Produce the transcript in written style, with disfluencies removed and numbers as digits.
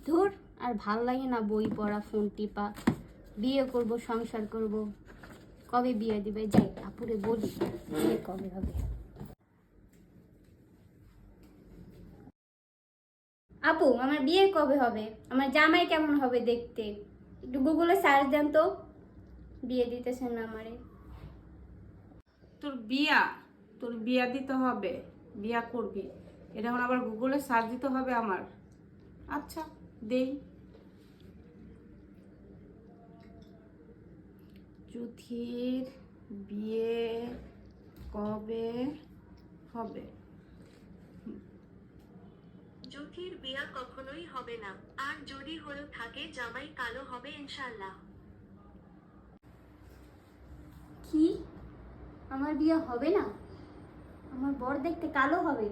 ধুর, আর ভাল লাগে না বই পড়া, ফোন টিপা। বিয়ে করব, সংসার করব, কবে বিয়ে দিবে? যাই আপুরে বলি বিয়ে কবে হবে। আপু, আমার বিয়ে কবে হবে? আমার জামাই কেমন হবে দেখতে? একটু গুগলে সার্চ দেন তো। বিয়ে দিতেছেন না আমারে। তোর বিয়া দিতে হবে, বিয়া করবি, এটা এখন আবার গুগলে সার্চ দিতে হবে আমার? আচ্ছা, দেই। চুথির বিয়ে কবে হবে? জ্যোতির বিয়া কখনোই হবে না, আর যদি হয়েও থাকে জামাই কালো হবে ইনশাল্লাহ। কি? আমার বিয়ে হবে না? আমার বর দেখতে কালো হবে?